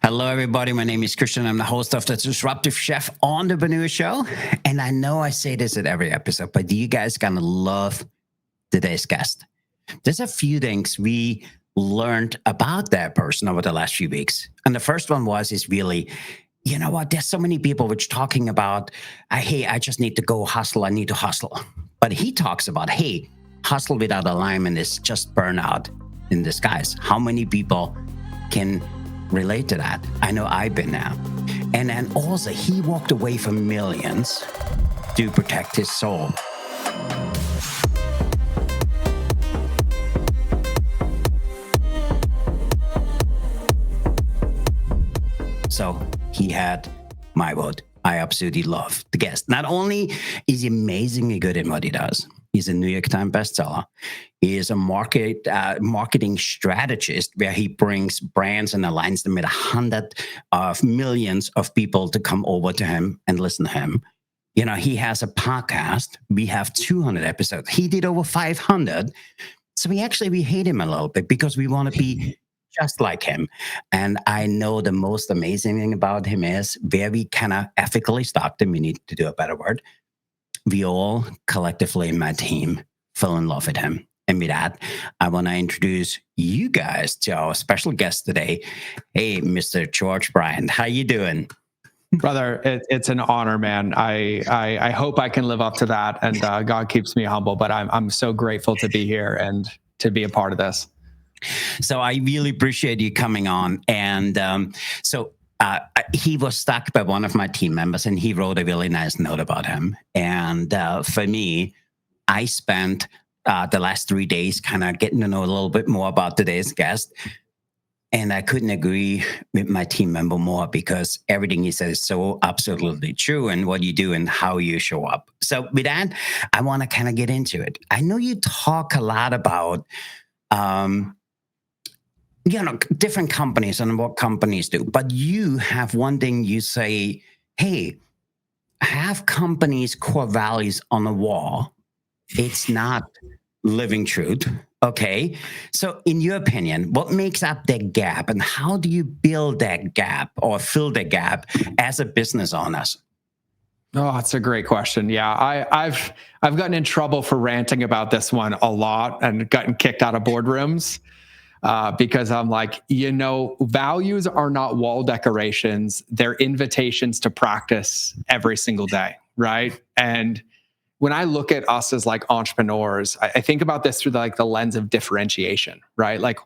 Hello, everybody. My name is Christian. I'm the host of the Disruptive Chef Entrepreneur Show. And I know I say this at every episode, but you guys gonna love today's guest. There's a few things we learned about that person over the last few weeks. And the first one is really, you know what? There's so many people which talking about, hey, I just need to go hustle. I need to hustle. But he talks about, hey, hustle without alignment is just burnout in disguise. How many people can relate to that? I know I've been there. And then also he walked away from millions to protect his soul. So he had my vote. I absolutely love the guest. Not only is he amazingly good in what he does, he's a New York Times bestseller. He is a marketing strategist where he brings brands and aligns them with 100 of millions of people to come over to him and listen to him. You know, he has a podcast. We have 200 episodes. He did over 500. So we hate him a little bit because we want to be just like him. And I know the most amazing thing about him is where we kind of ethically stalked him. We need to do a better word. We all collectively in my team fell in love with him. And with that, I want to introduce you guys to our special guest today. Hey, Mr. George Bryant, how you doing? Brother, it's an honor, man. I hope I can live up to that, and God keeps me humble. But I'm so grateful to be here and to be a part of this. So I really appreciate you coming on. And he was stuck by one of my team members, and he wrote a really nice note about him. And for me, I spent the last 3 days kind of getting to know a little bit more about today's guest. And I couldn't agree with my team member more because everything he says is so absolutely true and what you do and how you show up. So with that, I want to kind of get into it. I know you talk a lot about different companies and what companies do. But you have one thing you say, hey, have companies' core values on the wall. It's not living truth. Okay. So in your opinion, what makes up that gap and how do you build that gap or fill the gap as a business owner? Oh, that's a great question. Yeah, I've gotten in trouble for ranting about this one a lot and gotten kicked out of boardrooms. Because I'm like, values are not wall decorations. They're invitations to practice every single day, right? And when I look at us as like entrepreneurs, I think about this through the lens of differentiation, right? Like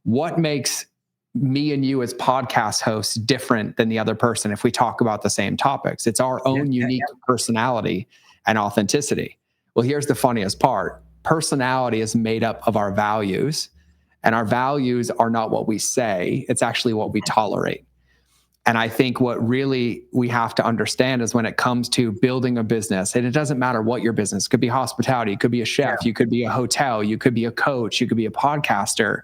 what makes me and you as podcast hosts different than the other person if we talk about the same topics? It's our own unique personality and authenticity. Well, here's the funniest part. Personality is made up of our values. And our values are not what we say, it's actually what we tolerate. And I think what really we have to understand is when it comes to building a business, and it doesn't matter what your business, it could be hospitality, it could be a chef, you could be a hotel, you could be a coach, you could be a podcaster,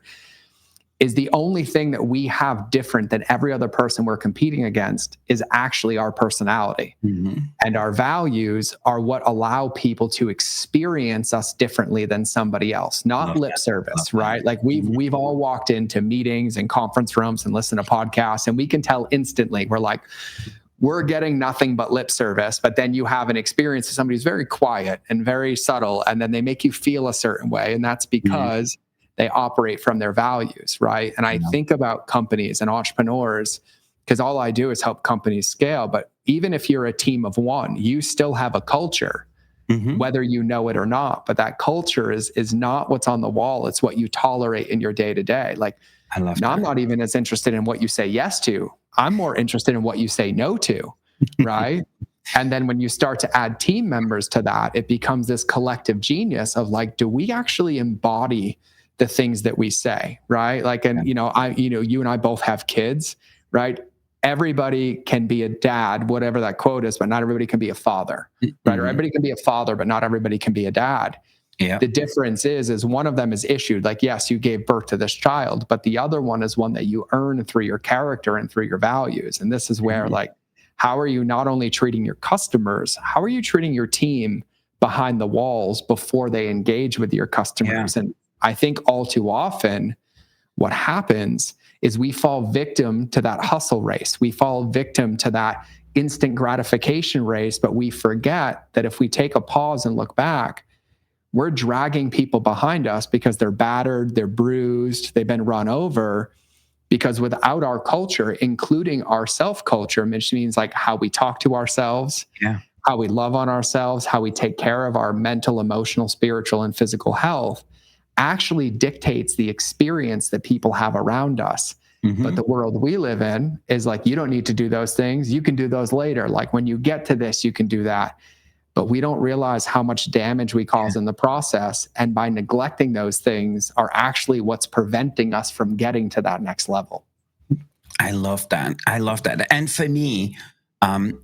is the only thing that we have different than every other person we're competing against is actually our personality. Mm-hmm. And our values are what allow people to experience us differently than somebody else, not lip service, right? Like we've all walked into meetings and conference rooms and listened to podcasts, and we can tell instantly, we're getting nothing but lip service, but then you have an experience of somebody who's very quiet and very subtle, and then they make you feel a certain way. And that's because they operate from their values, right? And I think about companies and entrepreneurs because all I do is help companies scale. But even if you're a team of one, you still have a culture, whether you know it or not. But that culture is not what's on the wall. It's what you tolerate in your day-to-day. Like, I'm not even as interested in what you say yes to. I'm more interested in what you say no to, right? And then when you start to add team members to that, it becomes this collective genius of like, do we actually embody the things that we say, right? Like, and you and I both have kids, right? Everybody can be a dad, whatever that quote is, but not everybody can be a father, right? Or everybody can be a father, but not everybody can be a dad. Yeah. The difference is one of them is issued, like, yes, you gave birth to this child, but the other one is one that you earn through your character and through your values. And this is where like, how are you not only treating your customers, how are you treating your team behind the walls before they engage with your customers? And I think all too often what happens is we fall victim to that hustle race. We fall victim to that instant gratification race, but we forget that if we take a pause and look back, we're dragging people behind us because they're battered, they're bruised, they've been run over. Because without our culture, including our self-culture, which means like how we talk to ourselves, how we love on ourselves, how we take care of our mental, emotional, spiritual, and physical health, actually dictates the experience that people have around us. But the world we live in is like, you don't need to do those things. You can do those later. Like when you get to this, you can do that. But we don't realize how much damage we cause in the process. And by neglecting those things are actually what's preventing us from getting to that next level. I love that. I love that. And for me,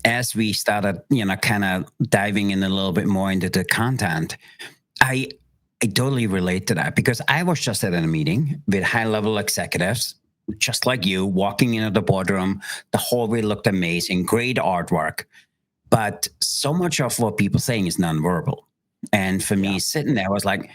as we started, kind of diving in a little bit more into the content, I totally relate to that because I was just at a meeting with high-level executives, just like you, walking into the boardroom. The hallway looked amazing, great artwork. But so much of what people are saying is nonverbal. And for me, sitting there, I was like,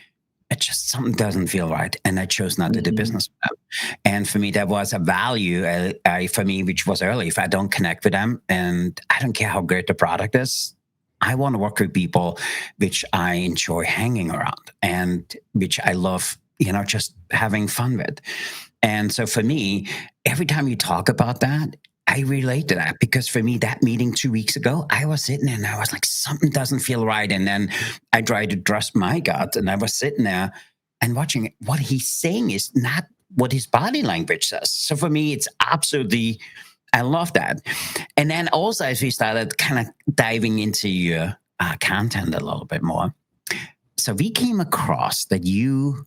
it just something doesn't feel right. And I chose not to do business with them. And for me, that was a value for me, which was early. If I don't connect with them and I don't care how great the product is, I want to work with people which I enjoy hanging around and which I love, just having fun with. And so for me, every time you talk about that, I relate to that because for me, that meeting 2 weeks ago, I was sitting there and I was like, something doesn't feel right. And then I tried to trust my gut and I was sitting there and watching it. What he's saying is not what his body language says. So for me, it's absolutely, I love that. And then also as we started kind of diving into your content a little bit more, so we came across that you,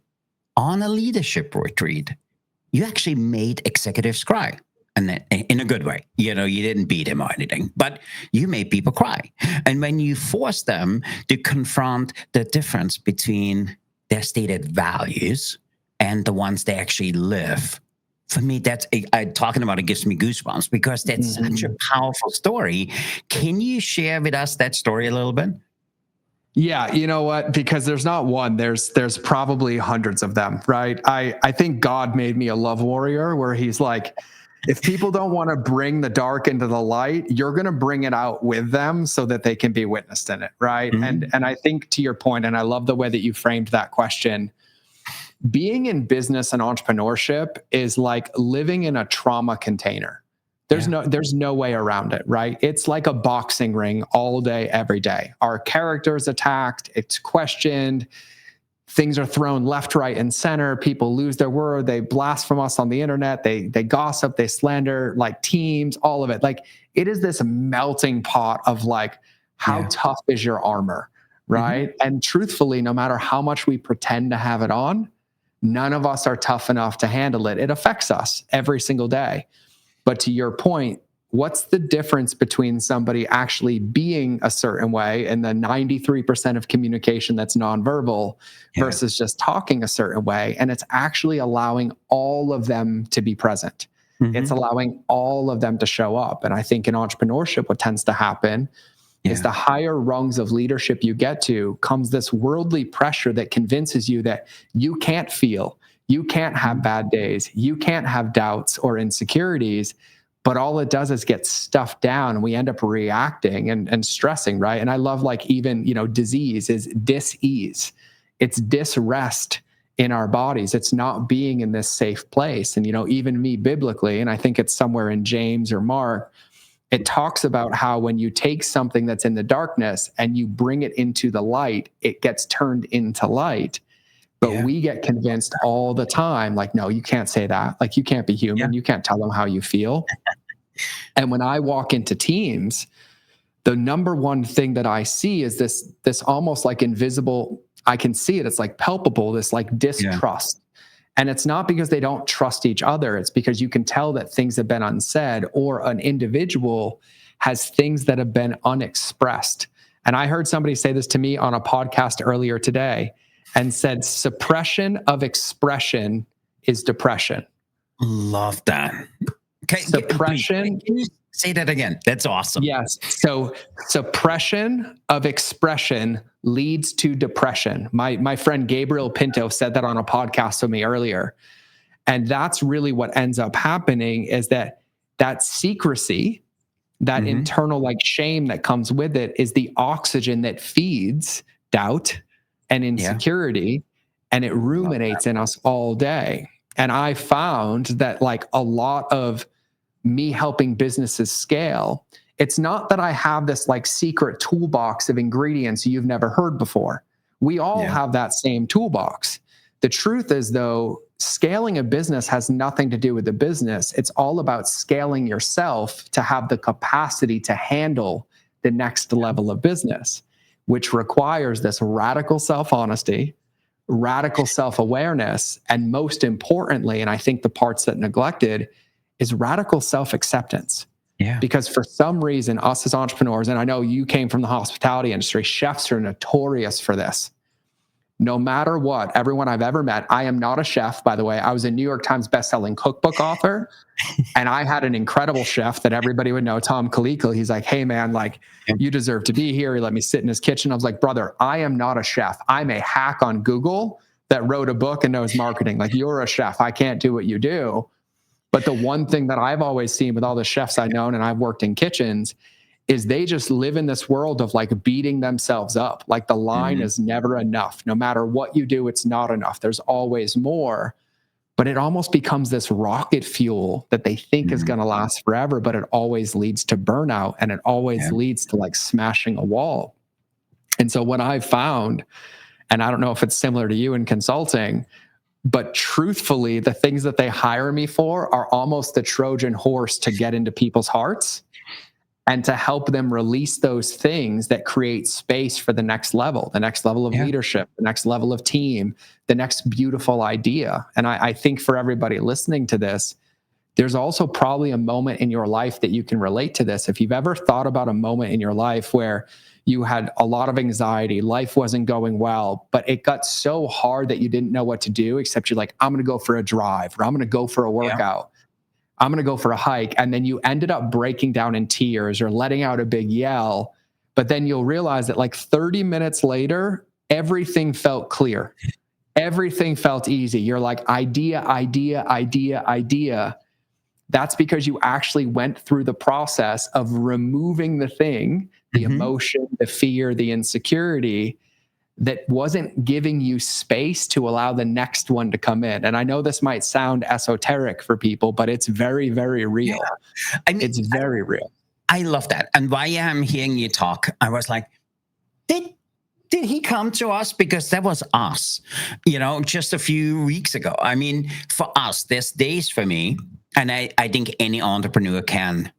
on a leadership retreat, you actually made executives cry. And in a good way, you didn't beat him or anything, but you made people cry. And when you force them to confront the difference between their stated values and the ones they actually live, for me, that's talking about it gives me goosebumps because that's such a powerful story. Can you share with us that story a little bit? Yeah, you know what? Because there's not one, there's probably hundreds of them, right? I think God made me a love warrior where he's like, if people don't want to bring the dark into the light, you're going to bring it out with them so that they can be witnessed in it, right? And I think to your point, and I love the way that you framed that question, being in business and entrepreneurship is like living in a trauma container. There's no way around it, right? It's like a boxing ring all day, every day. Our character is attacked, it's questioned, things are thrown left, right, and center. People lose their word. They blaspheme us on the internet. They gossip, they slander like teams, all of it. Like it is this melting pot of like, how tough is your armor, right? And truthfully, no matter how much we pretend to have it on, none of us are tough enough to handle it. It affects us every single day. But to your point, what's the difference between somebody actually being a certain way and the 93% of communication that's nonverbal versus just talking a certain way? And it's actually allowing all of them to be present. It's allowing all of them to show up. And I think in entrepreneurship, what tends to happen is the higher rungs of leadership you get to comes this worldly pressure that convinces you that you can't feel, you can't have bad days, you can't have doubts or insecurities. But all it does is get stuffed down and we end up reacting and stressing, right? And I love like even, disease is dis-ease. It's disrest in our bodies. It's not being in this safe place. And, even me biblically, and I think it's somewhere in James or Mark, it talks about how when you take something that's in the darkness and you bring it into the light, it gets turned into light. But we get convinced all the time, like, no, you can't say that. Like, you can't be human. You can't tell them how you feel. And when I walk into teams, the number one thing that I see is this almost like invisible, I can see it. It's like palpable, this like distrust. And it's not because they don't trust each other. It's because you can tell that things have been unsaid or an individual has things that have been unexpressed. And I heard somebody say this to me on a podcast earlier today and said, suppression of expression is depression. Love that. Okay, suppression. Can you say that again? That's awesome. Yes. So suppression of expression leads to depression. My friend Gabriel Pinto said that on a podcast with me earlier. And that's really what ends up happening, is that secrecy, that internal like shame that comes with it, is the oxygen that feeds doubt and insecurity, and it ruminates in us all day. And I found that like a lot of me helping businesses scale, it's not that I have this like secret toolbox of ingredients you've never heard before. We all have that same toolbox. The truth is, though, scaling a business has nothing to do with the business. It's all about scaling yourself to have the capacity to handle the next level of business, which requires this radical self-honesty, radical self-awareness, and most importantly, and I think the parts that neglected, is radical self-acceptance. Yeah. Because for some reason, us as entrepreneurs, and I know you came from the hospitality industry, chefs are notorious for this. No matter what, everyone I've ever met, I am not a chef, by the way. I was a New York Times bestselling cookbook author. And I had an incredible chef that everybody would know, Tom Kalikal. He's like, hey man, like you deserve to be here. He let me sit in his kitchen. I was like, brother, I am not a chef. I'm a hack on Google that wrote a book and knows marketing. Like, you're a chef. I can't do what you do. But the one thing that I've always seen with all the chefs I've known, and I've worked in kitchens, is they just live in this world of like beating themselves up. Like the line is never enough. No matter what you do, it's not enough. There's always more. But it almost becomes this rocket fuel that they think is going to last forever, but it always leads to burnout, and it always leads to like smashing a wall. And so what I've found, and I don't know if it's similar to you in consulting, but truthfully, the things that they hire me for are almost the Trojan horse to get into people's hearts and to help them release those things that create space for the next level of leadership, the next level of team, the next beautiful idea. And I think for everybody listening to this, there's also probably a moment in your life that you can relate to this. If you've ever thought about a moment in your life where you had a lot of anxiety, life wasn't going well, but it got so hard that you didn't know what to do, except you're like, I'm going to go for a drive, or I'm going to go for a workout. I'm going to go for a hike. And then you ended up breaking down in tears or letting out a big yell. But then you'll realize that like 30 minutes later, everything felt clear. Everything felt easy. You're like, idea. That's because you actually went through the process of removing the thing, the emotion, the fear, the insecurity that wasn't giving you space to allow the next one to come in. And I know this might sound esoteric for people, but it's very, very real. Yeah. I mean, it's very real. I love that. And while I'm hearing you talk, I was like, did he come to us? Because that was us, just a few weeks ago. I mean, for us, there's days for me, and I think any entrepreneur can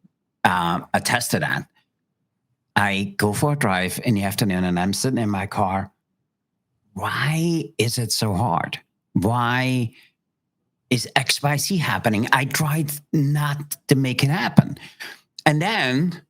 attest to that. I go for a drive in the afternoon and I'm sitting in my car. Why is it so hard? Why is XYZ happening? I tried not to make it happen. And then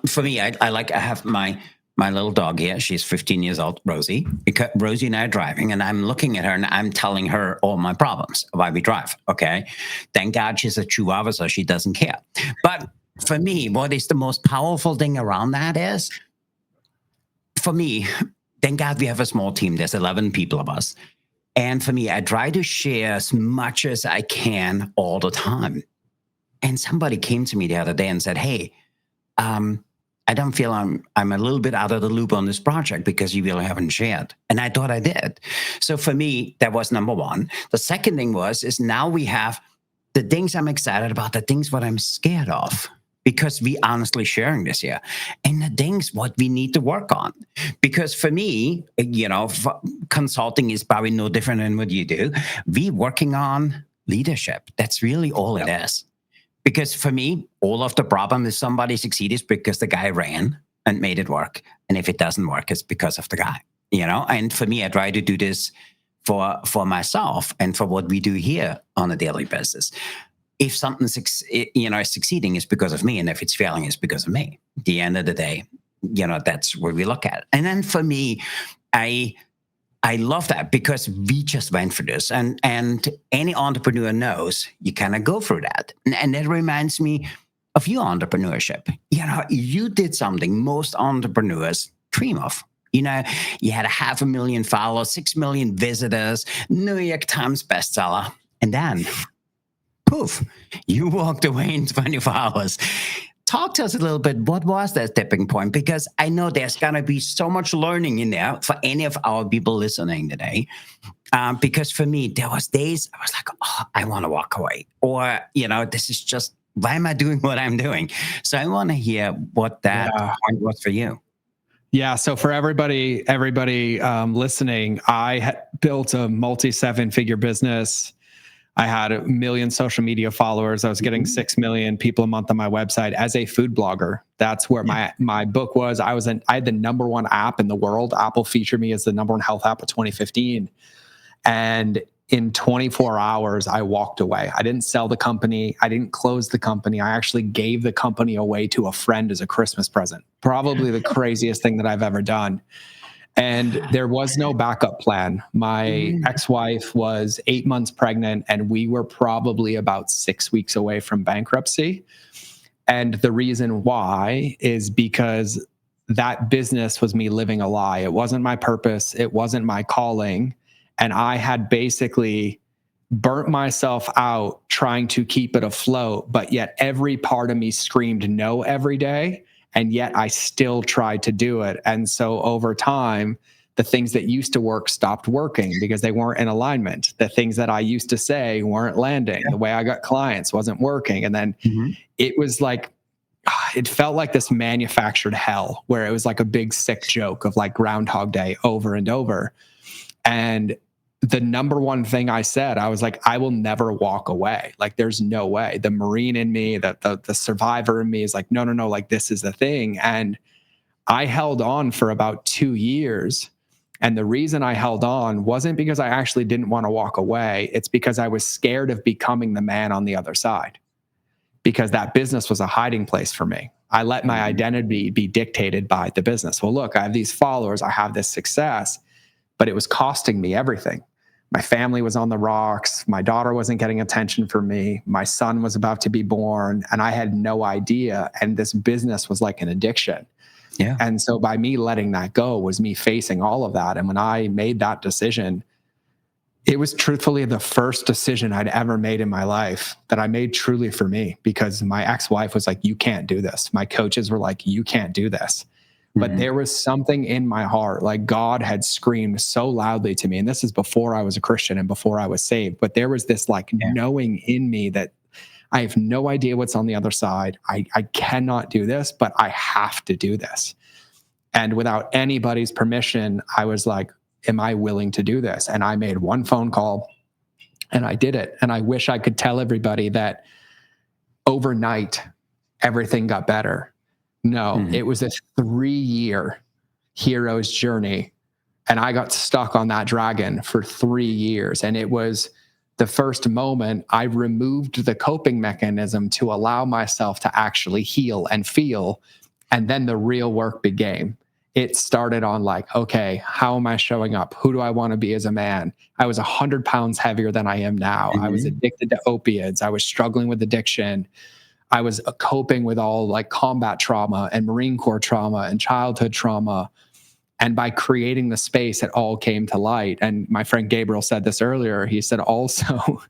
for me, I have my little dog here. She's 15 years old, Rosie. Because Rosie and I are driving, and I'm looking at her and I'm telling her all my problems, why we drive. Okay. Thank God she's a Chihuahua, so she doesn't care. But for me, what is the most powerful thing around that is, for me, thank God we have a small team. There's 11 people of us. And for me, I try to share as much as I can all the time. And somebody came to me the other day and said, hey, I don't feel I'm a little bit out of the loop on this project because you really haven't shared. And I thought I did. So for me, that was number one. The second thing is now we have the things I'm excited about, the things what I'm scared of, because we honestly sharing this here, and the things what we need to work on. Because for me, consulting is probably no different than what you do. We working on leadership. That's really all it is. Because for me, all of the problem is somebody succeeds because the guy ran and made it work. And if it doesn't work, it's because of the guy, And for me, I try to do this for myself and for what we do here on a daily basis. If something's is succeeding, it's because of me, and if it's failing, it's because of me. At the end of the day, that's where we look at it. And then for me, I love that because we just went through this, and any entrepreneur knows you kind of go through that, and that reminds me of your entrepreneurship. You did something most entrepreneurs dream of. You had 500,000 followers, 6 million visitors, New York Times bestseller, and then poof, you walked away in 24 hours. Talk to us a little bit. What was that tipping point? Because I know there's going to be so much learning in there for any of our people listening today. Because for me, there was days I was like, oh, I want to walk away. Or, this is just, why am I doing what I'm doing? So I want to hear what that point was for you. Yeah. So for everybody listening, I had built a multi-7-figure business. I had 1 million social media followers. I was getting 6 million people a month on my website as a food blogger. That's where my book was. I had the number one app in the world. Apple featured me as the number one health app of 2015. And in 24 hours, I walked away. I didn't sell the company. I didn't close the company. I actually gave the company away to a friend as a Christmas present. Probably the craziest thing that I've ever done. And there was no backup plan. My ex-wife was 8 months pregnant, and we were probably about 6 weeks away from bankruptcy. And the reason why is because that business was me living a lie. It wasn't my purpose. It wasn't my calling. And I had basically burnt myself out trying to keep it afloat, but yet every part of me screamed no every day. And yet I still tried to do it. And so over time, the things that used to work stopped working because they weren't in alignment. The things that I used to say weren't landing. The way I got clients wasn't working. And then it was like, it felt like this manufactured hell where it was like a big sick joke of like Groundhog Day over and over. And the number one thing I said, I was like, I will never walk away. Like, there's no way. The Marine in me, the survivor in me is like, no, like this is the thing. And I held on for about 2 years. And the reason I held on wasn't because I actually didn't want to walk away. It's because I was scared of becoming the man on the other side, because that business was a hiding place for me. I let my identity be dictated by the business. Well, look, I have these followers, I have this success, but it was costing me everything. My family was on the rocks. My daughter wasn't getting attention from me. My son was about to be born, and I had no idea. And this business was like an addiction. Yeah. And so by me letting that go was me facing all of that. And when I made that decision, it was truthfully the first decision I'd ever made in my life that I made truly for me, because my ex-wife was like, you can't do this. My coaches were like, you can't do this. But there was something in my heart, like God had screamed so loudly to me. And this is before I was a Christian and before I was saved. But there was this like knowing in me that I have no idea what's on the other side. I cannot do this, but I have to do this. And without anybody's permission, I was like, am I willing to do this? And I made one phone call and I did it. And I wish I could tell everybody that overnight, everything got better. No, it was a 3-year hero's journey. And I got stuck on that dragon for 3 years. And it was the first moment I removed the coping mechanism to allow myself to actually heal and feel. And then the real work began. It started on like, okay, how am I showing up? Who do I want to be as a man? I was 100 pounds heavier than I am now. I was addicted to opiates. I was struggling with addiction. I was coping with all like combat trauma and Marine Corps trauma and childhood trauma. And by creating the space, it all came to light. And my friend Gabriel said this earlier. He said, also,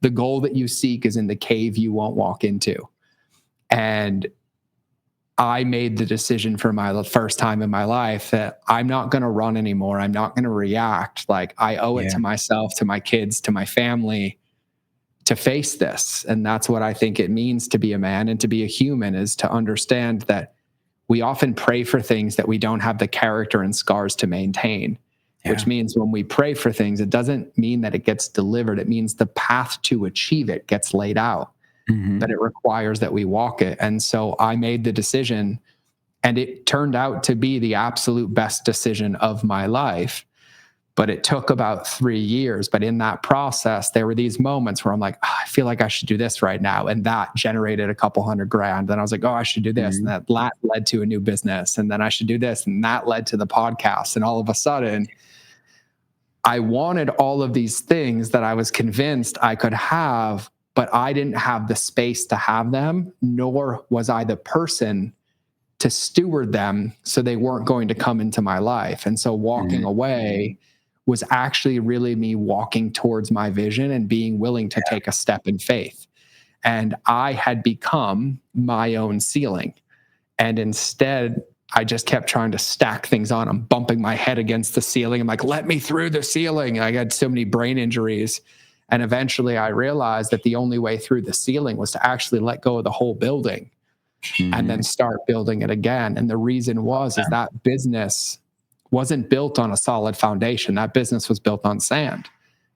the goal that you seek is in the cave you won't walk into. And I made the decision for the first time in my life that I'm not going to run anymore. I'm not going to react. Like, I owe it to myself, to my kids, to my family, to face this. And that's what I think it means to be a man and to be a human, is to understand that we often pray for things that we don't have the character and scars to maintain, which means when we pray for things, it doesn't mean that it gets delivered. It means the path to achieve it gets laid out, but it requires that we walk it. And so I made the decision, and it turned out to be the absolute best decision of my life. But it took about 3 years. But in that process, there were these moments where I'm like, oh, I feel like I should do this right now. And that generated a couple $100,000. Then I was like, oh, I should do this. And that led to a new business. And then I should do this. And that led to the podcast. And all of a sudden, I wanted all of these things that I was convinced I could have, but I didn't have the space to have them, nor was I the person to steward them, so they weren't going to come into my life. And so walking away was actually really me walking towards my vision and being willing to take a step in faith. and I had become my own ceiling. And instead, I just kept trying to stack things on. I'm bumping my head against the ceiling. I'm like, let me through the ceiling. I had so many brain injuries. And eventually I realized that the only way through the ceiling was to actually let go of the whole building and then start building it again. And the reason is that business wasn't built on a solid foundation. That business was built on sand.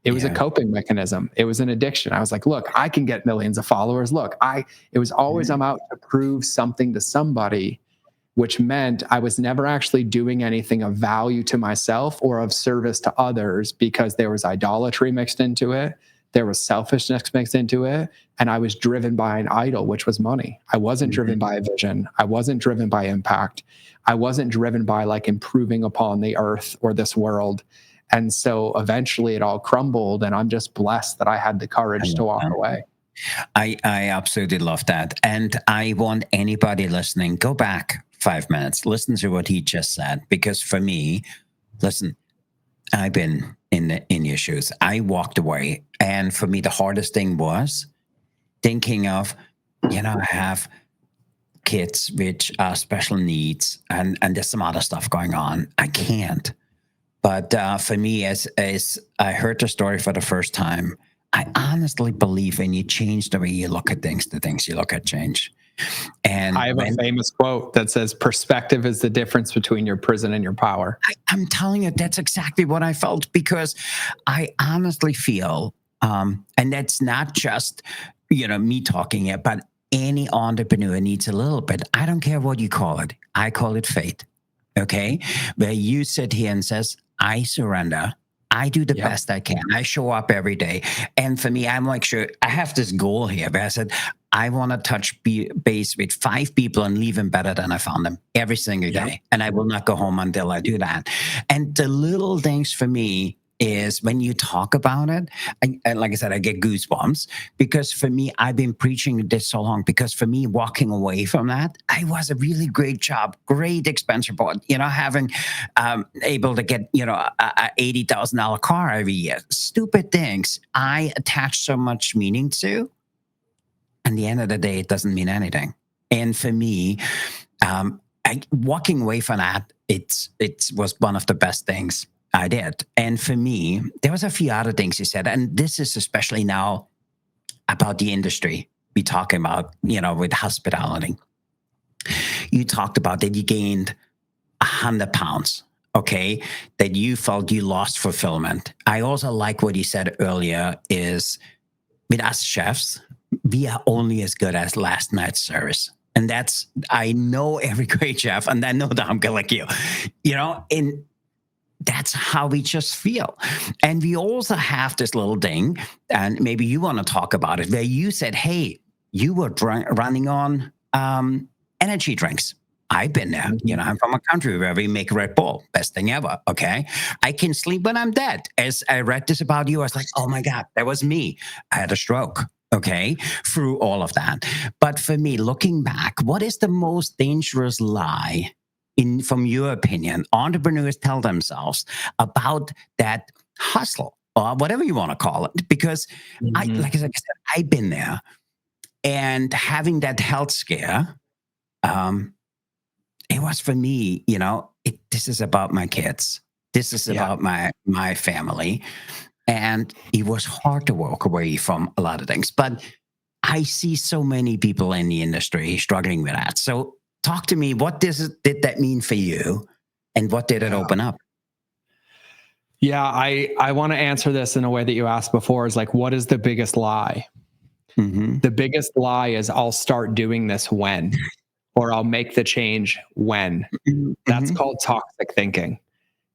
It was a coping mechanism. It was an addiction. I was like, look, I can get millions of followers. Look, it was always, I'm out to prove something to somebody, which meant I was never actually doing anything of value to myself or of service to others, because there was idolatry mixed into it. There was selfishness mixed into it. And I was driven by an idol, which was money. I wasn't driven by a vision. I wasn't driven by impact. I wasn't driven by like improving upon the earth or this world. And so eventually it all crumbled, and I'm just blessed that I had the courage to walk away. I absolutely love that. And I want anybody listening, go back 5 minutes, listen to what he just said, because for me, listen, I've been in your shoes. I walked away. And for me, the hardest thing was thinking of, I have kids with special needs, and there's some other stuff going on. I can't. But for me, as I heard the story for the first time, I honestly believe when you change the way you look at things, the things you look at change. And I have a famous quote that says, perspective is the difference between your prison and your power. I'm telling you, that's exactly what I felt, because I honestly feel, and that's not just, me talking it, but any entrepreneur needs a little bit. I don't care what you call it. I call it faith. Okay. Where you sit here and says, I surrender. I do the best I can. I show up every day. And for me, I'm like, sure, I have this goal here where I said, I want to touch base with 5 people and leave them better than I found them every single day. And I will not go home until I do that. And the little things for me is when you talk about it, like I said, I get goosebumps, because for me, I've been preaching this so long, because for me, walking away from that, I was a really great job, great expense report, having able to get, a $80,000 car every year, stupid things I attach so much meaning to. And the end of the day, it doesn't mean anything. And for me, walking away from that, it was one of the best things I did. And for me, there was a few other things you said, and this is especially now about the industry we talking about, with hospitality. You talked about that you gained 100 pounds, okay, that you felt you lost fulfillment. I also like what you said earlier is, with us chefs, we are only as good as last night's service. And I know every great chef, and I know that I'm like you, and that's how we just feel. And we also have this little thing, and maybe you want to talk about it, where you said, hey, you were running on energy drinks. I've been there. I'm from a country where we make Red Bull. Best thing ever. Okay. I can sleep when I'm dead. As I read this about you, I was like, oh my God, that was me. I had a stroke. Okay. Through all of that. But for me, looking back, what is the most dangerous lie, from your opinion, entrepreneurs tell themselves about that hustle, or whatever you want to call it? Because like I said, I've been there, and having that health scare, it was for me, this is about my kids. This is about my family. And it was hard to walk away from a lot of things. But I see so many people in the industry struggling with that. So talk to me, what did that mean for you, and what did it open up? Yeah, I want to answer this in a way that you asked before, is like, what is the biggest lie? The biggest lie is, I'll start doing this when, or I'll make the change when. That's called toxic thinking.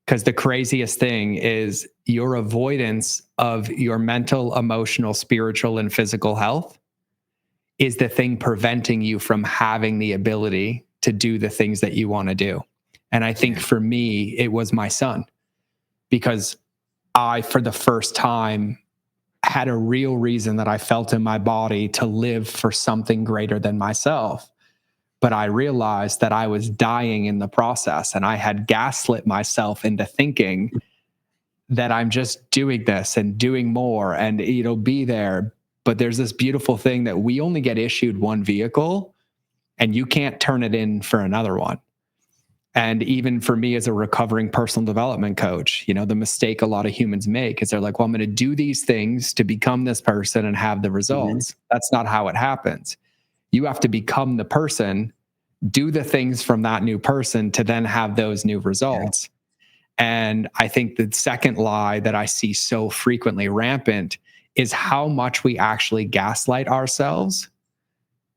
Because the craziest thing is your avoidance of your mental, emotional, spiritual, and physical health is the thing preventing you from having the ability to do the things that you want to do. And I think for me, it was my son, because I, for the first time, had a real reason that I felt in my body to live for something greater than myself. But I realized that I was dying in the process, and I had gaslit myself into thinking that I'm just doing this and doing more, and it'll be there. But there's this beautiful thing that we only get issued one vehicle and you can't turn it in for another one. And even for me as a recovering personal development coach, the mistake a lot of humans make is they're like, well, I'm going to do these things to become this person and have the results. That's not how it happens. You have to become the person, do the things from that new person to then have those new results. And I think the second lie that I see so frequently rampant is how much we actually gaslight ourselves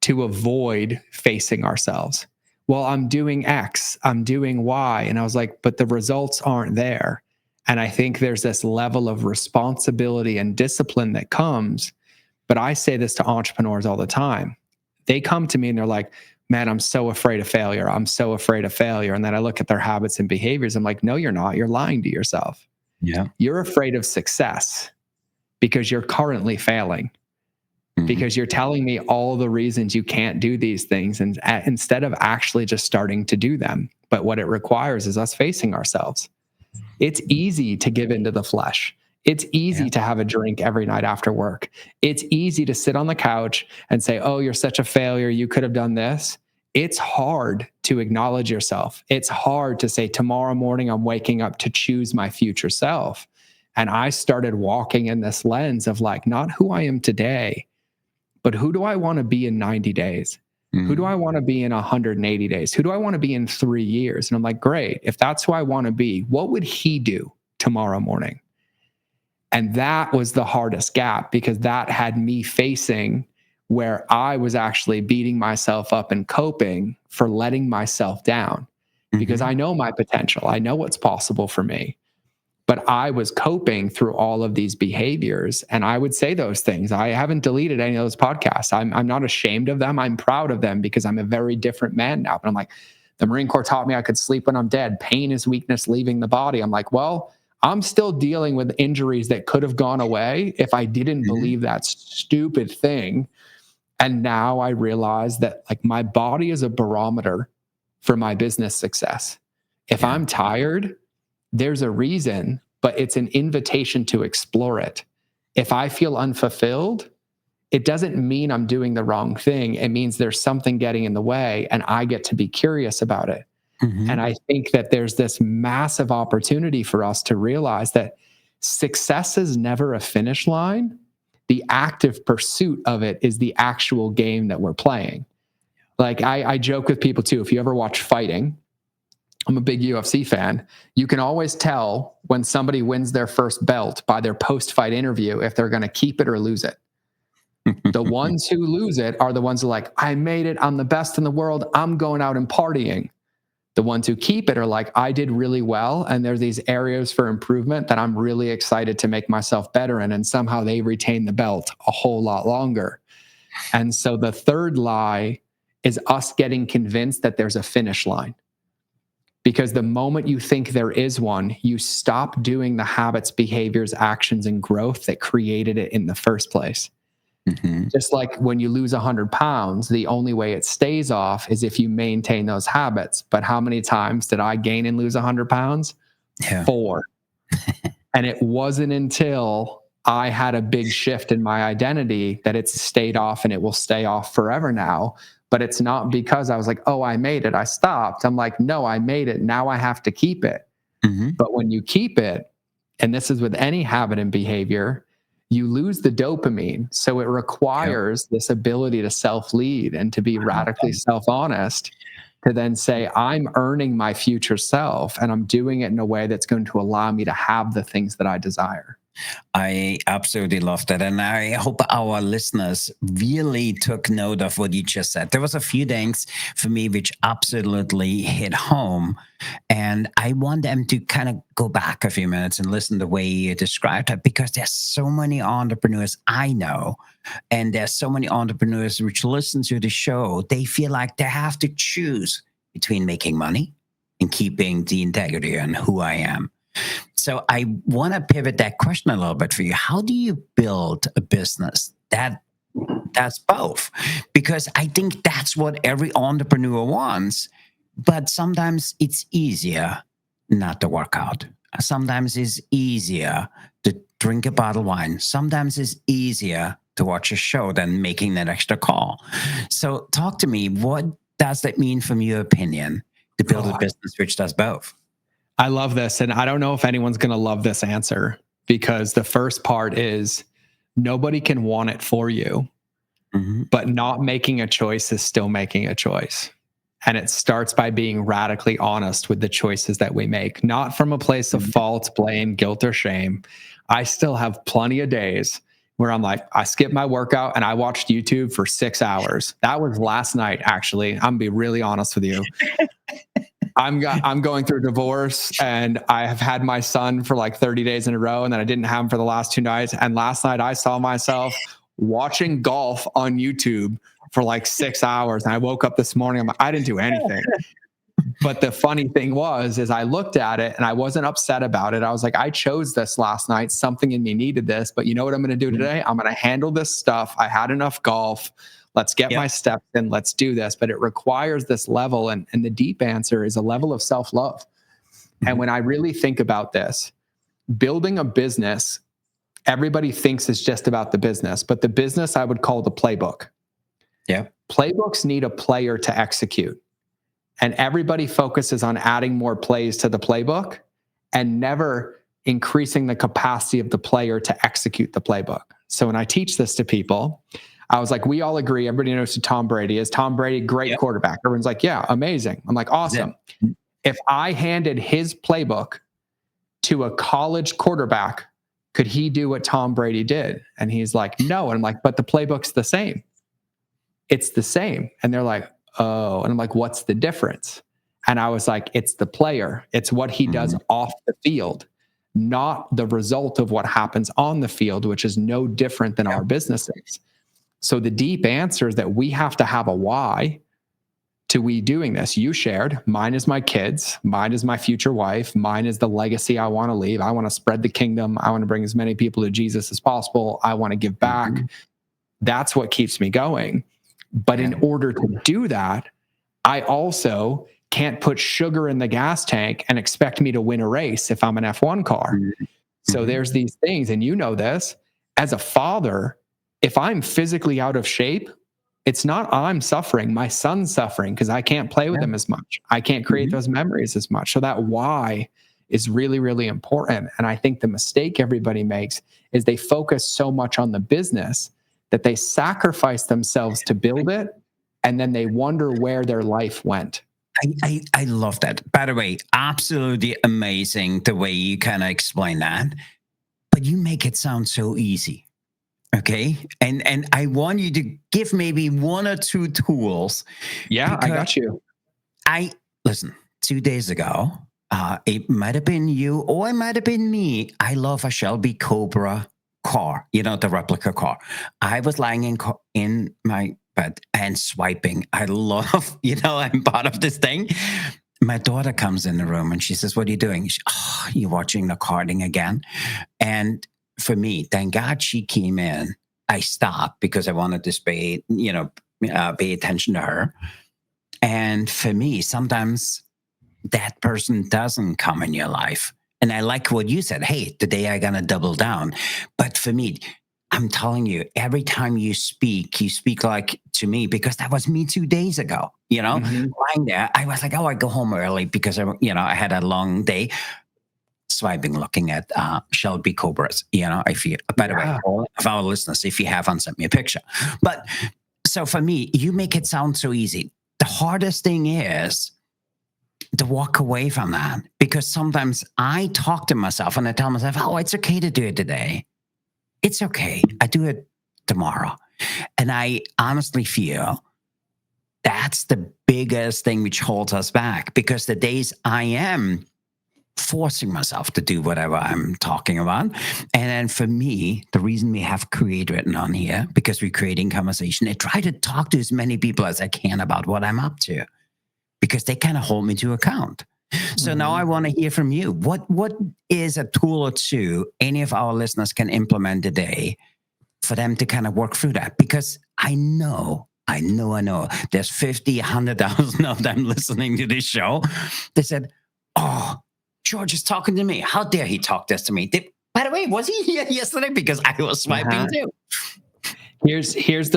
to avoid facing ourselves. Well, I'm doing X, I'm doing Y. And I was like, but the results aren't there. And I think there's this level of responsibility and discipline that comes. But I say this to entrepreneurs all the time. They come to me and they're like, man, I'm so afraid of failure. I'm so afraid of failure. And then I look at their habits and behaviors. I'm like, no, you're not. You're lying to yourself. Yeah. You're afraid of success because you're currently failing. Because you're telling me all the reasons you can't do these things, and instead of actually just starting to do them. But what it requires is us facing ourselves. It's easy to give into the flesh. It's easy to have a drink every night after work. It's easy to sit on the couch and say, oh, you're such a failure. You could have done this. It's hard to acknowledge yourself. It's hard to say, tomorrow morning, I'm waking up to choose my future self. And I started walking in this lens of like, not who I am today, but who do I want to be in 90 days? Who do I want to be in 180 days? Who do I want to be in 3 years? And I'm like, great. If that's who I want to be, what would he do tomorrow morning? And that was the hardest gap, because that had me facing where I was actually beating myself up and coping for letting myself down, because I know my potential. I know what's possible for me. But I was coping through all of these behaviors, and I would say those things. I haven't deleted any of those podcasts. I'm not ashamed of them. I'm proud of them because I'm a very different man now. But I'm like, the Marine Corps taught me I could sleep when I'm dead. Pain is weakness leaving the body. I'm like, well, I'm still dealing with injuries that could have gone away if I didn't believe that stupid thing. And now I realize that like my body is a barometer for my business success. If I'm tired, there's a reason, but it's an invitation to explore it. If I feel unfulfilled, it doesn't mean I'm doing the wrong thing. It means there's something getting in the way, and I get to be curious about it. And I think that there's this massive opportunity for us to realize that success is never a finish line. The active pursuit of it is the actual game that we're playing. Like I joke with people too, if you ever watch fighting, I'm a big UFC fan. You can always tell when somebody wins their first belt by their post-fight interview if they're going to keep it or lose it. The ones who lose it are the ones who are like, I made it. I'm the best in the world. I'm going out and partying. The ones who keep it are like, I did really well, and there's these areas for improvement that I'm really excited to make myself better in, and somehow they retain the belt a whole lot longer. And so the third lie is us getting convinced that there's a finish line. Because the moment you think there is one, you stop doing the habits, behaviors, actions, and growth that created it in the first place. Just like when you lose 100 pounds, the only way it stays off is if you maintain those habits. But how many times did I gain and lose 100 pounds? 4. And it wasn't until I had a big shift in my identity that it's stayed off, and it will stay off forever now. But it's not because I was like, oh, I made it, I stopped. I'm like, no, I made it. Now I have to keep it. But when you keep it, and this is with any habit and behavior, you lose the dopamine. So it requires this ability to self-lead and to be radically self-honest, to then say, I'm earning my future self, and I'm doing it in a way that's going to allow me to have the things that I desire. I absolutely love that. And I hope our listeners really took note of what you just said. There was a few things for me which absolutely hit home. And I want them to kind of go back a few minutes and listen the way you described it, because there's so many entrepreneurs I know. And there's so many entrepreneurs which listen to the show. They feel like they have to choose between making money and keeping the integrity and who I am. So I want to pivot that question a little bit for you. How do you build a business that's both? Because I think that's what every entrepreneur wants, but sometimes it's easier not to work out. Sometimes it's easier to drink a bottle of wine. Sometimes it's easier to watch a show than making that extra call. So talk to me. What does that mean from your opinion to build a business which does both? I love this. And I don't know if anyone's going to love this answer, because the first part is nobody can want it for you, but not making a choice is still making a choice. And it starts by being radically honest with the choices that we make, not from a place of fault, blame, guilt, or shame. I still have plenty of days where I'm like, I skipped my workout and I watched YouTube for 6 hours. That was last night, actually. I'm gonna be really honest with you. I'm going through divorce, and I have had my son for like 30 days in a row, and then I didn't have him for the last 2 nights. And last night I saw myself watching golf on YouTube for like 6 hours. And I woke up this morning, I didn't do anything. But the funny thing is I looked at it and I wasn't upset about it. I was like, I chose this last night. Something in me needed this. But you know what I'm going to do today? I'm going to handle this stuff. I had enough golf. Let's get my steps in. Let's do this. But it requires this level. And the deep answer is a level of self-love. And when I really think about this, building a business, everybody thinks it's just about the business. But the business I would call the playbook. Yeah. Playbooks need a player to execute. And everybody focuses on adding more plays to the playbook and never increasing the capacity of the player to execute the playbook. So when I teach this to people, I was like, we all agree, everybody knows who Tom Brady is. Tom Brady, great quarterback. Everyone's like, yeah, amazing. I'm like, awesome. If I handed his playbook to a college quarterback, could he do what Tom Brady did? And he's like, no. And I'm like, but the playbook's the same. It's the same. And they're like, oh, and I'm like, what's the difference? And I was like, it's the player. It's what he does off the field, not the result of what happens on the field, which is no different than our businesses. So the deep answer is that we have to have a why to we doing this. You shared, mine is my kids, mine is my future wife, mine is the legacy I want to leave. I want to spread the kingdom. I want to bring as many people to Jesus as possible. I want to give back. That's what keeps me going. But in order to do that, I also can't put sugar in the gas tank and expect me to win a race if I'm an F1 car. So there's these things, and you know this, as a father, if I'm physically out of shape, it's not I'm suffering, my son's suffering because I can't play with him as much. I can't create those memories as much. So that why is really, really important. And I think the mistake everybody makes is they focus so much on the business that they sacrifice themselves to build it, and then they wonder where their life went. I love that. By the way, absolutely amazing the way you kind of explain that. But you make it sound so easy. Okay. And I want you to give maybe 1 or 2 tools. Yeah, I got you. Listen, 2 days ago, it might have been you or it might have been me. I love a Shelby Cobra car, the replica car. I was lying in my bed and swiping. I love, I'm part of this thing. My daughter comes in the room and she says, what are you doing? You're watching the karting again? And for me, thank God she came in. I stopped because I wanted to pay attention to her. And for me, sometimes that person doesn't come in your life. And I like what you said. Hey, today I'm going to double down. But for me, I'm telling you, every time you speak like to me, because that was me 2 days ago, lying there. I was like, oh, I go home early because I had a long day. Swiping, looking at Shelby Cobras, I feel, by the way, all of our listeners, if you haven't, sent me a picture. But so for me, you make it sound so easy. The hardest thing is to walk away from that, because sometimes I talk to myself and I tell myself, oh, it's okay to do it today. It's okay. I do it tomorrow. And I honestly feel that's the biggest thing which holds us back, because the days I am forcing myself to do whatever I'm talking about. And then for me, the reason we have create written on here, because we're creating conversation, I try to talk to as many people as I can about what I'm up to, because they kind of hold me to account. So now I want to hear from you. What is a tool or two any of our listeners can implement today for them to kind of work through that? Because I know there's 50, 100,000 of them listening to this show. They said, oh, George is talking to me. How dare he talk this to me? By the way, was he here yesterday? Because I was swiping too. Here's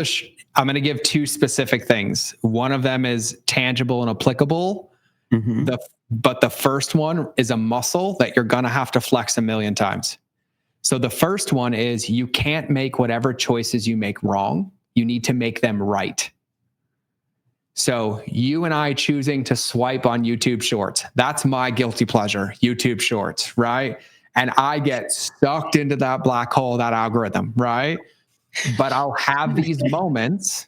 I'm going to give two specific things. One of them is tangible and applicable. But the first one is a muscle that you're going to have to flex a million times. So the first one is you can't make whatever choices you make wrong. You need to make them right. So you and I choosing to swipe on YouTube Shorts, that's my guilty pleasure, YouTube Shorts, right? And I get sucked into that black hole, that algorithm, right? But I'll have these moments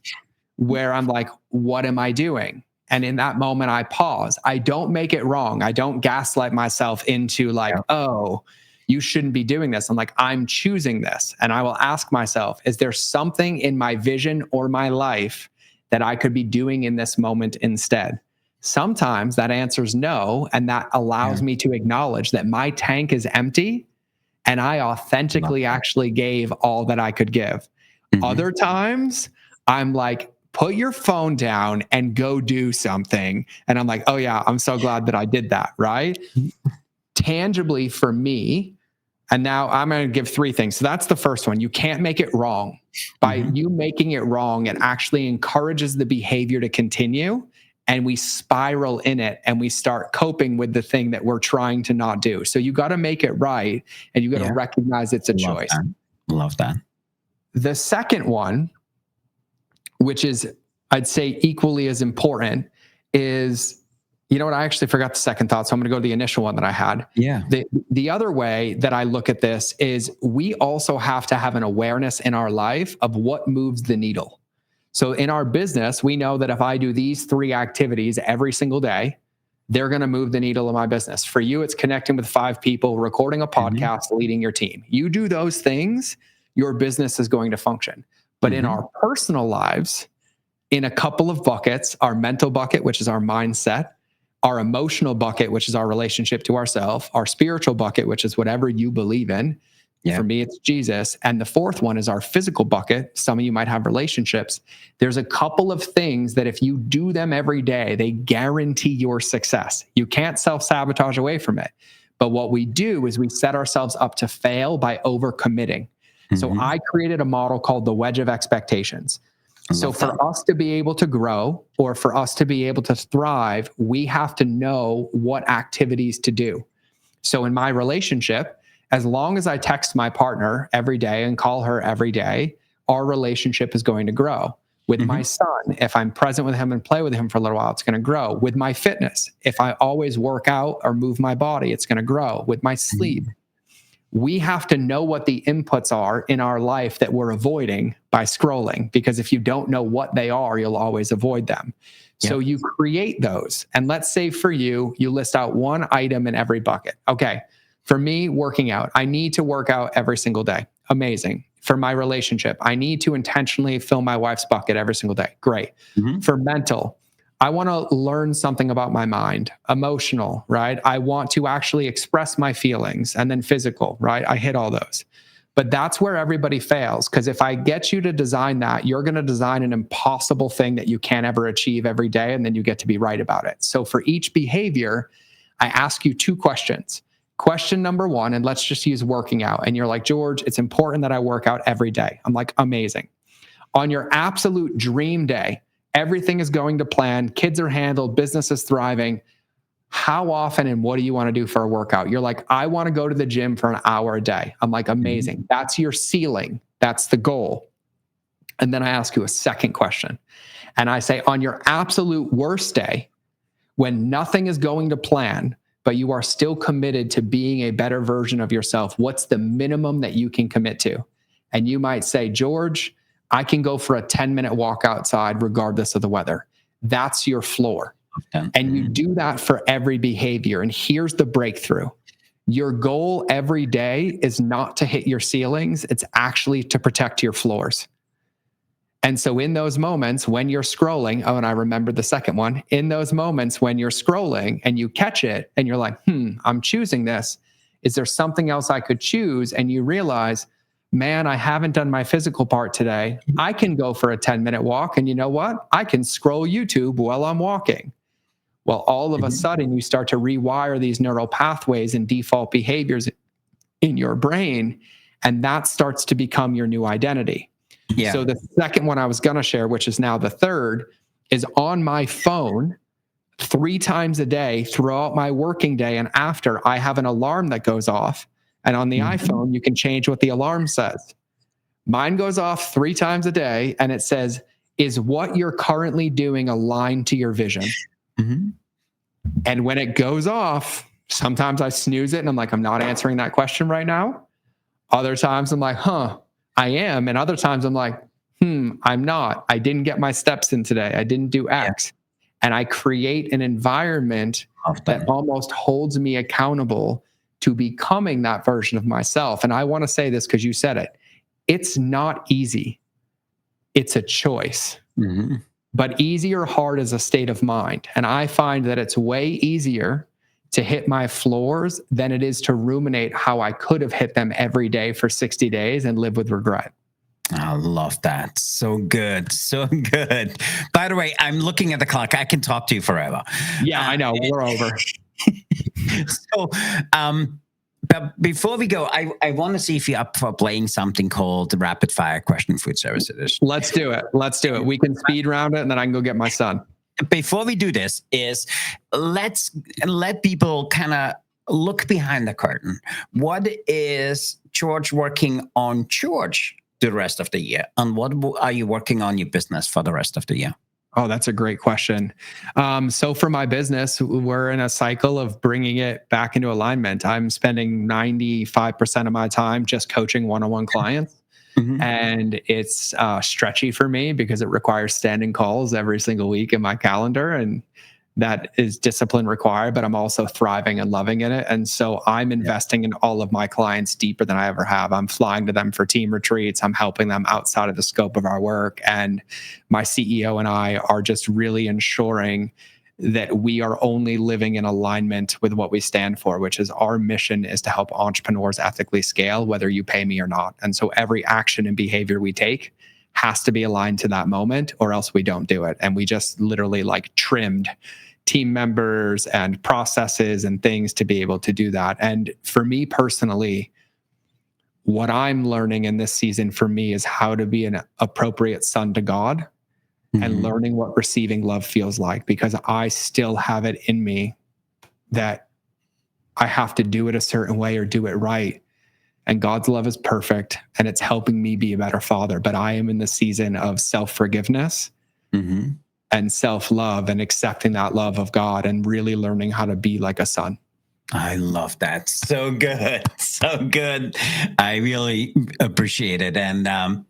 where I'm like, what am I doing? And in that moment, I pause. I don't make it wrong. I don't gaslight myself into like, oh, you shouldn't be doing this. I'm like, I'm choosing this. And I will ask myself, is there something in my vision or my life that I could be doing in this moment instead? Sometimes that answer is no. And that allows me to acknowledge that my tank is empty and I authentically actually gave all that I could give. Other times I'm like, put your phone down and go do something. And I'm like, oh yeah, I'm so glad that I did that, right? Tangibly for me, and now I'm going to give three things. So that's the first one. You can't make it wrong. By you making it wrong, it actually encourages the behavior to continue, and we spiral in it and we start coping with the thing that we're trying to not do. So you got to make it right, and you got to recognize it's a choice. Love that. The second one, which is, I'd say, equally as important, is, you know what? I actually forgot the second thought, so I'm going to go to the initial one that I had. Yeah. The other way that I look at this is we also have to have an awareness in our life of what moves the needle. So in our business, we know that if I do these three activities every single day, they're going to move the needle of my business. For you, it's connecting with 5 people, recording a podcast, leading your team. You do those things, your business is going to function. But in our personal lives, in a couple of buckets, our mental bucket, which is our mindset, our emotional bucket, which is our relationship to ourselves, our spiritual bucket, which is whatever you believe in. For me, it's Jesus. And the fourth one is our physical bucket. Some of you might have relationships. There's a couple of things that if you do them every day, they guarantee your success. You can't self-sabotage away from it. But what we do is we set ourselves up to fail by overcommitting. So I created a model called the wedge of expectations. So for us to be able to grow, or for us to be able to thrive, we have to know what activities to do. So in my relationship, as long as I text my partner every day and call her every day, our relationship is going to grow. With my son, if I'm present with him and play with him for a little while, it's going to grow. With my fitness, if I always work out or move my body, it's going to grow. With my sleep, we have to know what the inputs are in our life that we're avoiding by scrolling, because if you don't know what they are, you'll always avoid them. So you create those. And let's say for you, you list out one item in every bucket. Okay, for me, working out, I need to work out every single day. Amazing. For my relationship, I need to intentionally fill my wife's bucket every single day. Great. For mental, I want to learn something about my mind. Emotional, right? I want to actually express my feelings. And then physical, right? I hit all those. But that's where everybody fails, because if I get you to design that, you're going to design an impossible thing that you can't ever achieve every day, and then you get to be right about it. So for each behavior, I ask you 2 questions. Question number 1, and let's just use working out. And you're like, George, it's important that I work out every day. I'm like, amazing. On your absolute dream day, everything is going to plan, kids are handled, business is thriving. How often and what do you want to do for a workout? You're like, I want to go to the gym for an hour a day. I'm like, amazing. That's your ceiling. That's the goal. And then I ask you a second question. And I say, on your absolute worst day, when nothing is going to plan, but you are still committed to being a better version of yourself, what's the minimum that you can commit to? And you might say, George, I can go for a 10-minute walk outside regardless of the weather. That's your floor. And you do that for every behavior. And here's the breakthrough. Your goal every day is not to hit your ceilings. It's actually to protect your floors. And so in those moments when you're scrolling, oh, and I remembered the second one, in those moments when you're scrolling and you catch it and you're like, I'm choosing this. Is there something else I could choose? And you realize, man, I haven't done my physical part today. I can go for a 10-minute walk. And you know what? I can scroll YouTube while I'm walking. Well, all of a sudden, you start to rewire these neural pathways and default behaviors in your brain, and that starts to become your new identity. Yeah. So the second one I was going to share, which is now the third, is on my phone 3 times a day throughout my working day and after. I have an alarm that goes off, and on the iPhone, you can change what the alarm says. Mine goes off 3 times a day, and it says, is what you're currently doing aligned to your vision? And when it goes off, sometimes I snooze it and I'm like, I'm not answering that question right now. Other times I'm like, I am. And other times I'm like, I'm not. I didn't get my steps in today. I didn't do X. And I create an environment that almost holds me accountable to becoming that version of myself. And I want to say this because you said it. It's not easy. It's a choice. But easy or hard is a state of mind. And I find that it's way easier to hit my floors than it is to ruminate how I could have hit them every day for 60 days and live with regret. I love that. So good. So good. By the way, I'm looking at the clock. I can talk to you forever. Yeah, I know. We're over. So, but before we go, I want to see if you're up for playing something called the Rapid Fire Question Food Service Edition. Let's do it. We can speed round it, and then I can go get my son. Before we do this, let's let people kind of look behind the curtain. What is George working on the rest of the year? And what are you working on your business for the rest of the year? Oh, that's a great question. So for my business, we're in a cycle of bringing it back into alignment. I'm spending 95% of my time just coaching one-on-one clients. And it's stretchy for me because it requires standing calls every single week in my calendar. And that is discipline required, but I'm also thriving and loving in it. And so I'm investing in all of my clients deeper than I ever have. I'm flying to them for team retreats. I'm helping them outside of the scope of our work. And my CEO and I are just really ensuring that we are only living in alignment with what we stand for, which is our mission is to help entrepreneurs ethically scale, whether you pay me or not. And so every action and behavior we take has to be aligned to that moment, or else we don't do it. And we just literally trimmed team members and processes and things to be able to do that. And for me personally, what I'm learning in this season for me is how to be an appropriate son to God and learning what receiving love feels like, because I still have it in me that I have to do it a certain way or do it right. And God's love is perfect and it's helping me be a better father. But I am in the season of self-forgiveness and self-love and accepting that love of God and really learning how to be like a son. I love that. So good. So good. I really appreciate it. And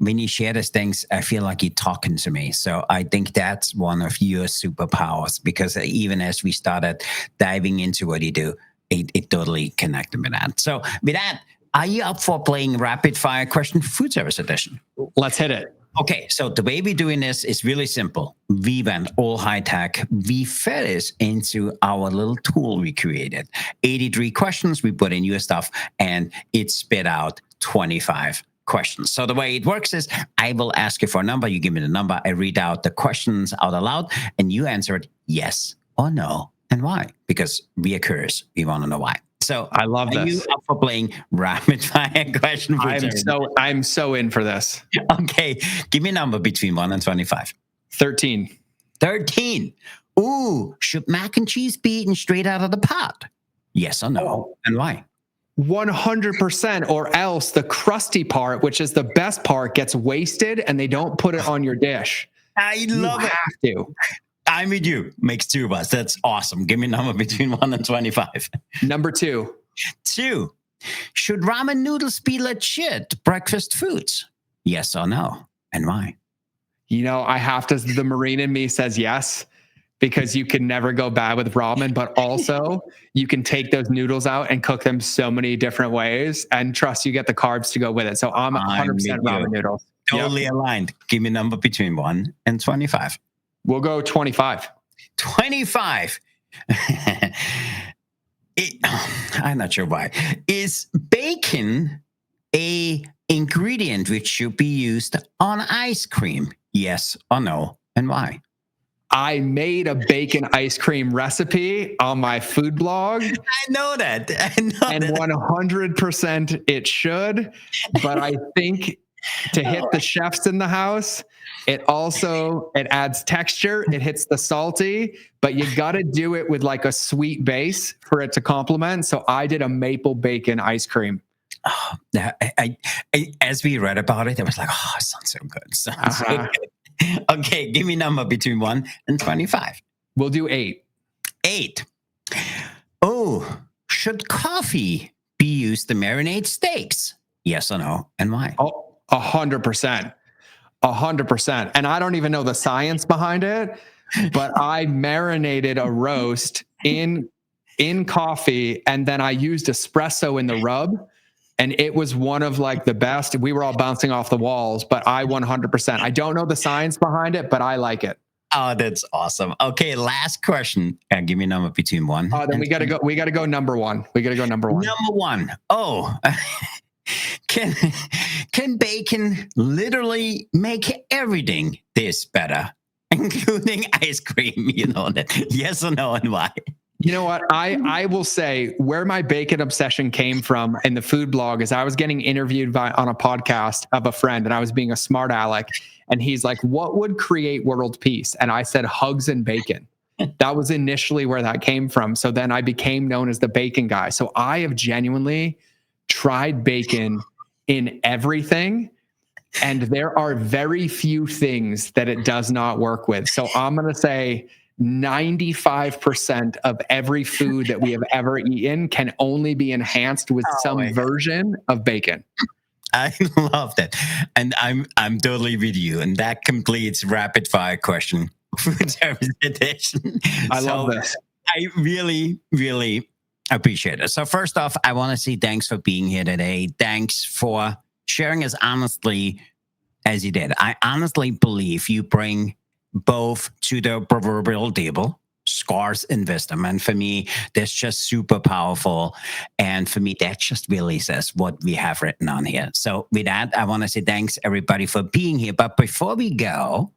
when you share these things, I feel like you're talking to me. So I think that's one of your superpowers, because even as we started diving into what you do, it totally connected with that. So with that, are you up for playing Rapid Fire Question Food Service Edition? Let's hit it. Okay, so the way we're doing this is really simple. We went all high tech. We fed this into our little tool we created. 83 questions, we put in your stuff, and it spit out 25 questions. So the way it works is I will ask you for a number. You give me the number. I read out the questions out aloud, and you answer it yes or no, and why? Because we are curious. We want to know why. So I love this. Are you up for playing Rapid Fire Question? I'm so in for this. Okay, give me a number between 1 and 25. 13. 13. Ooh, should mac and cheese be eaten straight out of the pot? Yes or no, and why? 100%, or else the crusty part, which is the best part, gets wasted and they don't put it on your dish. I love it. You have to. I'm with you. Makes 2 of us. That's awesome. Give me a number between 1 and 25. Number 2. 2. Should ramen noodles be legit breakfast foods? Yes or no? And why? You know, I have to, the Marine in me says yes, because you can never go bad with ramen, but also you can take those noodles out and cook them so many different ways, and trust you get the carbs to go with it. So I'm 100% ramen noodles. Totally aligned. Give me a number between 1 and 25. We'll go 25. 25. I'm not sure why. Is bacon a ingredient which should be used on ice cream? Yes or no, and why? I made a bacon ice cream recipe on my food blog. I know that. And 100% it should. But I think to hit the chefs in the house, it adds texture. It hits the salty, but you got to do it with like a sweet base for it to complement. So I did a maple bacon ice cream. Oh, I as we read about it, I was like, oh, it sounds so good. Sounds so good. Okay, give me a number between 1 and 25. We'll do 8. 8. Oh, should coffee be used to marinate steaks? Yes or no, and why? Oh, 100%. 100%. And I don't even know the science behind it, but I marinated a roast in coffee, and then I used espresso in the rub. And it was one of like the best. We were all bouncing off the walls, but I 100%. I don't know the science behind it, but I like it. Oh, that's awesome. Okay, last question. Give me a number between 1. Then we gotta go. We gotta go number 1. We gotta go number 1. Number 1. Oh, can bacon literally make everything taste better, including ice cream? You know that? Yes or no, and why? You know what? I will say where my bacon obsession came from in the food blog is I was getting interviewed on a podcast of a friend, and I was being a smart aleck. And he's like, what would create world peace? And I said, hugs and bacon. That was initially where that came from. So then I became known as the bacon guy. So I have genuinely tried bacon in everything. And there are very few things that it does not work with. So I'm going to say 95% of every food that we have ever eaten can only be enhanced with some version of bacon. I love that. And I'm totally with you. And that completes rapid fire question food service edition. I love this. I really, really appreciate it. So first off, I want to say thanks for being here today. Thanks for sharing as honestly as you did. I honestly believe you bring both to the proverbial table, scars and wisdom. And for me, that's just super powerful. And for me, that just really says what we have written on here. So with that, I want to say thanks everybody for being here. But before we go,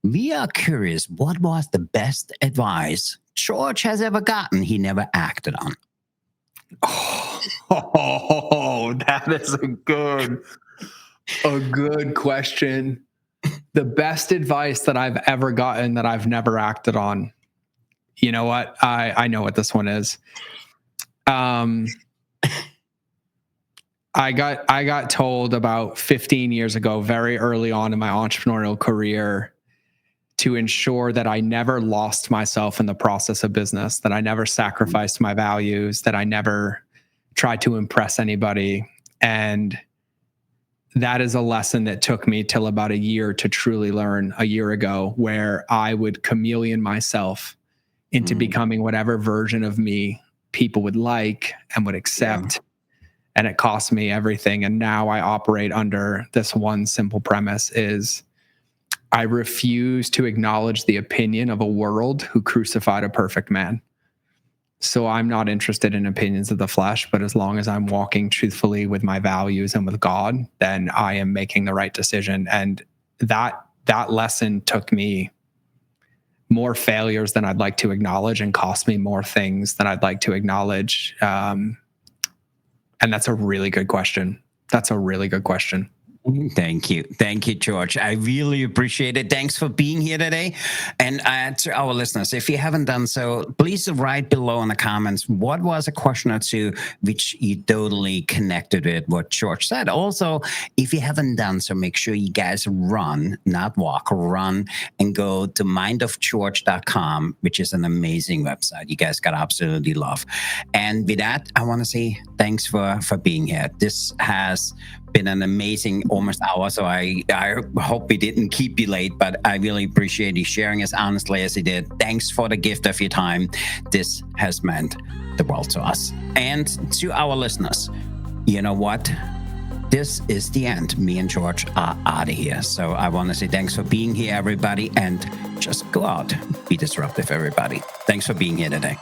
we are curious, what was the best advice George has ever gotten he never acted on? Oh, that is a good question. The best advice that I've ever gotten that I've never acted on. You know what? I know what this one is. I got told about 15 years ago, very early on in my entrepreneurial career, to ensure that I never lost myself in the process of business, that I never sacrificed my values, that I never tried to impress anybody. And that is a lesson that took me till about a year to truly learn a year ago, where I would chameleon myself into becoming whatever version of me people would like and would accept. Yeah. And it cost me everything. And now I operate under this one simple premise is I refuse to acknowledge the opinion of a world who crucified a perfect man. So I'm not interested in opinions of the flesh, but as long as I'm walking truthfully with my values and with God, then I am making the right decision. And that lesson took me more failures than I'd like to acknowledge and cost me more things than I'd like to acknowledge. And that's a really good question. That's a really good question. Thank you. Thank you, George. I really appreciate it. Thanks for being here today. And to our listeners, if you haven't done so, please write below in the comments, what was a question or two which you totally connected with what George said. Also, if you haven't done so, make sure you guys run, not walk, run and go to mindofgeorge.com, which is an amazing website. You guys got to absolutely love. And with that, I want to say thanks for being here. This has been an amazing almost hour, so I hope we didn't keep you late, but I really appreciate you sharing as honestly as you did. Thanks for the gift of your time. This has meant the world to us. And to our listeners, you know what? This is the end. Me and George are out of here. So I want to say thanks for being here, everybody, and just go out, be disruptive, everybody. Thanks for being here today.